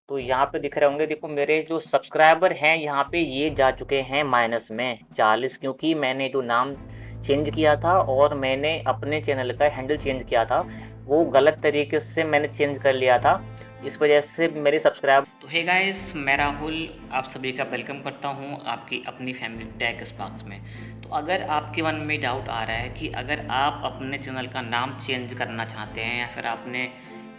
तो यहाँ पे दिख रहे होंगे, देखो मेरे जो सब्सक्राइबर हैं यहाँ पे ये जा चुके हैं माइनस में 40, क्योंकि मैंने जो नाम चेंज किया था और मैंने अपने चैनल का हैंडल चेंज किया था, वो गलत तरीके से मैंने चेंज कर लिया था। इस वजह से मेरे सब्सक्राइबर। तो हे गाइस, मैं राहुल आप सभी का वेलकम करता हूं आपकी अपनी फैमिली टेक स्पार्क्स में। तो अगर आपके मन में डाउट आ रहा है कि अगर आप अपने चैनल का नाम चेंज करना चाहते हैं या फिर आपने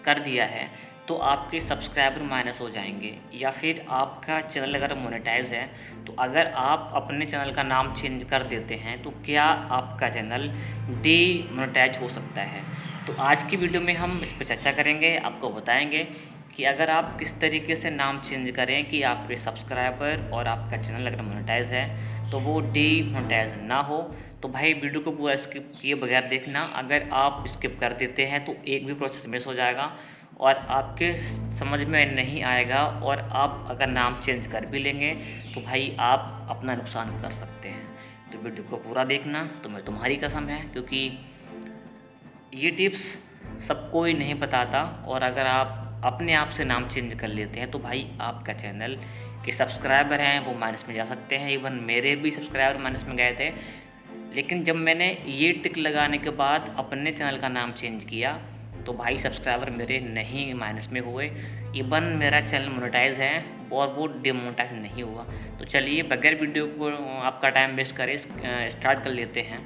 कर दिया है तो आपके सब्सक्राइबर माइनस हो जाएंगे, या फिर आपका चैनल अगर मोनेटाइज है तो अगर आप अपने चैनल का नाम चेंज कर देते हैं तो क्या आपका चैनल डी मोनेटाइज हो सकता है। तो आज की वीडियो में हम इस पर चर्चा करेंगे, आपको बताएंगे कि अगर आप किस तरीके से नाम चेंज करें कि आपके सब्सक्राइबर और आपका चैनल अगर मोनेटाइज है तो वो डी मोनेटाइज ना हो। तो भाई वीडियो को पूरा स्किप किए बगैर देखना, अगर आप स्किप कर देते हैं तो एक भी प्रोसेस मिस हो जाएगा और आपके समझ में नहीं आएगा, और आप अगर नाम चेंज कर भी लेंगे तो भाई आप अपना नुकसान कर सकते हैं। तो वीडियो को पूरा देखना, तुम्हें तुम्हारी कसम है, क्योंकि ये टिप्स सबको ही नहीं बताता। और अगर आप अपने आप से नाम चेंज कर लेते हैं तो भाई आपका चैनल के सब्सक्राइबर हैं वो माइनस में जा सकते हैं। इवन मेरे भी सब्सक्राइबर माइनस में गए थे, लेकिन जब मैंने ये टिक लगाने के बाद अपने चैनल का नाम चेंज किया तो भाई सब्सक्राइबर मेरे नहीं माइनस में हुए। इवन मेरा चैनल मोनेटाइज है और वो डिमोनेटाइज नहीं हुआ। तो चलिए बगैर वीडियो को आपका टाइम वेस्ट करें स्टार्ट कर लेते हैं।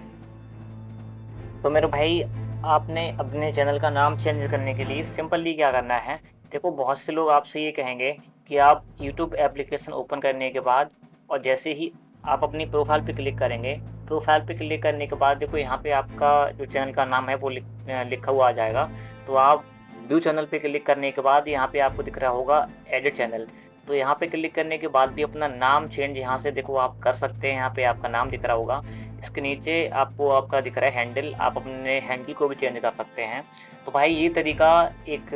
तो मेरे भाई, आपने अपने चैनल का नाम चेंज करने के लिए सिंपली क्या करना है। देखो, बहुत से लोग आपसे ये कहेंगे कि आप यूट्यूब एप्लीकेशन ओपन करने के बाद और जैसे ही आप अपनी प्रोफाइल पे क्लिक करेंगे, प्रोफाइल पे क्लिक करने के बाद देखो यहाँ पे आपका जो चैनल का नाम है वो लिखा हुआ आ जाएगा। तो आप व्यू चैनल पे क्लिक करने के बाद यहाँ पे आपको दिख रहा होगा एडिट चैनल। तो यहाँ पे क्लिक करने के बाद भी अपना नाम चेंज यहाँ से देखो आप कर सकते हैं। यहाँ पे आपका नाम दिख रहा होगा, इसके नीचे आपको आपका दिख रहा है हैंडल, आप अपने हैंडल को भी चेंज कर सकते हैं। तो भाई ये तरीका एक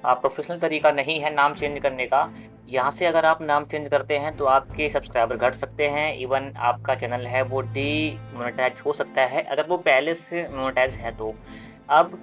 प्रोफेशनल तरीका नहीं है नाम चेंज करने का। यहाँ से अगर आप नाम चेंज करते हैं तो आपके सब्सक्राइबर घट सकते हैं, इवन आपका चैनल है वो डी मोनेटाइज हो सकता है अगर वो पहले से मोनेटाइज है तो। अब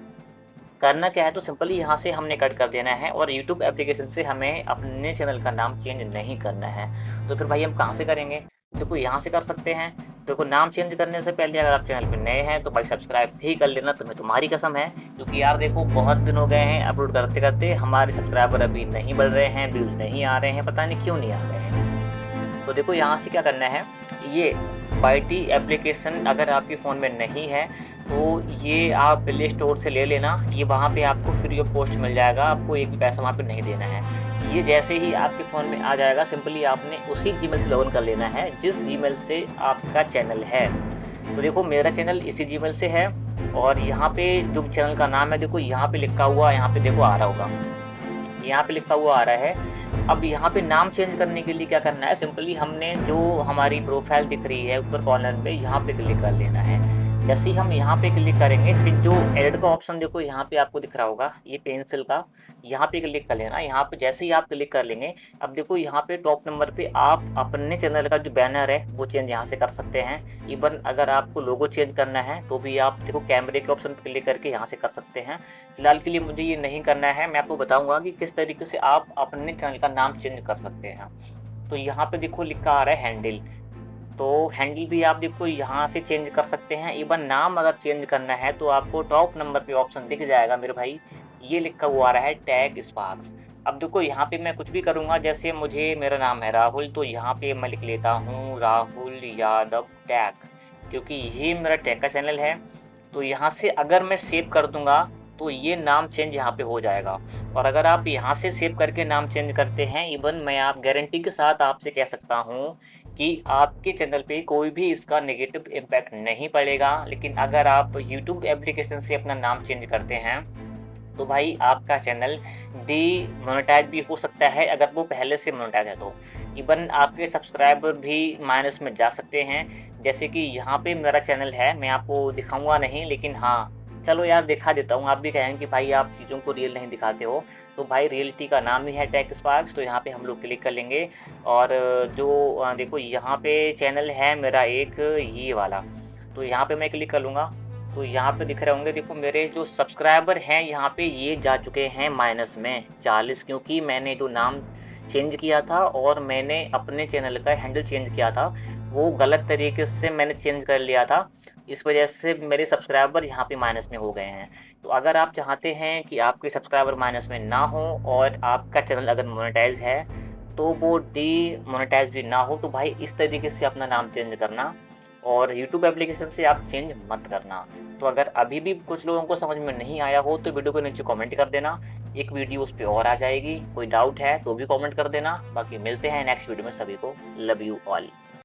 करना क्या है, तो सिंपली यहाँ से हमने कट कर देना है और यूट्यूब एप्लीकेशन से हमें अपने चैनल का नाम चेंज नहीं करना है। तो फिर भाई हम कहाँ से करेंगे? देखो यहाँ से कर सकते हैं। देखो, नाम चेंज करने से पहले अगर आप चैनल पे नए हैं तो भाई सब्सक्राइब भी कर लेना, तुम्हें तुम्हारी कसम है। क्योंकि यार देखो, बहुत दिन हो गए हैं अपलोड करते करते, हमारे सब्सक्राइबर अभी नहीं बढ़ रहे हैं, व्यूज़ नहीं आ रहे हैं, पता नहीं क्यों नहीं आ रहे हैं। तो देखो यहाँ से क्या करना है, ये बाईटी एप्लीकेशन अगर आपके फ़ोन में नहीं है तो ये आप प्ले स्टोर से ले लेना। ये वहाँ पे आपको फ्री ऑफ कॉस्ट मिल जाएगा, आपको एक भी पैसा वहाँ पे नहीं देना है। ये जैसे ही आपके फ़ोन में आ जाएगा, सिंपली आपने उसी जीमेल से लॉगिन कर लेना है जिस जीमेल से आपका चैनल है। तो देखो मेरा चैनल इसी जीमेल से है और यहाँ पे जो चैनल का नाम है देखो यहाँ पे लिखा हुआ, यहाँ पे देखो आ रहा होगा, यहाँ पे लिखा हुआ आ रहा है। अब यहाँ पे नाम चेंज करने के लिए क्या करना है, सिंपली हमने जो हमारी प्रोफाइल दिख रही है ऊपर कॉर्नर पे, यहाँ पे क्लिक कर लेना है। जैसे ही हम यहाँ पे क्लिक करेंगे, फिर जो एडिट का ऑप्शन देखो यहाँ पे आपको दिख रहा होगा, ये पेंसिल का, यहाँ पे क्लिक कर लेना। यहाँ पे जैसे ही आप क्लिक कर लेंगे, अब देखो यहाँ पे टॉप नंबर पे आप अपने चैनल का जो बैनर है वो चेंज यहाँ से कर सकते हैं। इवन अगर आपको लोगो चेंज करना है तो भी आप देखो कैमरे के ऑप्शन पे क्लिक करके यहाँ से कर सकते हैं। फिलहाल के लिए मुझे ये नहीं करना है, मैं आपको बताऊंगा कि किस तरीके से आप अपने चैनल का नाम चेंज कर सकते हैं। तो यहाँ पे देखो लिखा आ रहा है हैंडल, तो हैंडल भी आप देखो यहाँ से चेंज कर सकते हैं। इवन नाम अगर चेंज करना है तो आपको टॉप नंबर पे ऑप्शन दिख जाएगा मेरे भाई, ये लिखा हुआ आ रहा है टैग स्पार्क्स। अब देखो यहाँ पे मैं कुछ भी करूँगा, जैसे मुझे मेरा नाम है राहुल, तो यहाँ पे मैं लिख लेता हूँ राहुल यादव टैग, क्योंकि ये मेरा टैग का चैनल है। तो यहाँ से अगर मैं सेव कर दूंगा तो ये नाम चेंज यहाँ पे हो जाएगा। और अगर आप यहाँ से सेव करके नाम चेंज करते हैं, इवन मैं आप गारंटी के साथ आपसे कह सकता हूँ कि आपके चैनल पे कोई भी इसका नेगेटिव इम्पैक्ट नहीं पड़ेगा। लेकिन अगर आप यूट्यूब एप्लीकेशन से अपना नाम चेंज करते हैं तो भाई आपका चैनल डी मोनेटाइज भी हो सकता है अगर वो पहले से मोनेटाइज है तो। इवन आपके सब्सक्राइबर भी माइनस में जा सकते हैं। जैसे कि यहाँ पे मेरा चैनल है, मैं आपको दिखाऊंगा नहीं, लेकिन हाँ चलो यार दिखा देता हूँ। आप भी कहेंगे कि भाई आप चीज़ों को रियल नहीं दिखाते हो, तो भाई रियलिटी का नाम ही है टेक स्पार्क्स। तो यहाँ पे हम लोग क्लिक कर लेंगे और जो देखो यहाँ पे चैनल है मेरा एक ये वाला, तो यहाँ पे मैं क्लिक कर लूँगा। तो यहाँ पे दिख रहे होंगे, देखो मेरे जो सब्सक्राइबर हैं यहाँ पे ये जा चुके हैं माइनस में 40, क्योंकि मैंने जो नाम चेंज किया था और मैंने अपने चैनल का हैंडल चेंज किया था, वो गलत तरीके से मैंने चेंज कर लिया था। इस वजह से मेरे सब्सक्राइबर यहाँ पे माइनस में हो गए हैं। तो अगर आप चाहते हैं कि आपके सब्सक्राइबर माइनस में ना हो और आपका चैनल अगर मोनेटाइज है तो वो डीमोनेटाइज भी ना हो, तो भाई इस तरीके से अपना नाम चेंज करना, और यूट्यूब एप्लीकेशन से आप चेंज मत करना। तो अगर अभी भी कुछ लोगों को समझ में नहीं आया हो तो वीडियो को नीचे कमेंट कर देना, एक वीडियो उस पर और आ जाएगी। कोई डाउट है तो भी कमेंट कर देना। बाकी मिलते हैं नेक्स्ट वीडियो में, सभी को लव यू ऑल।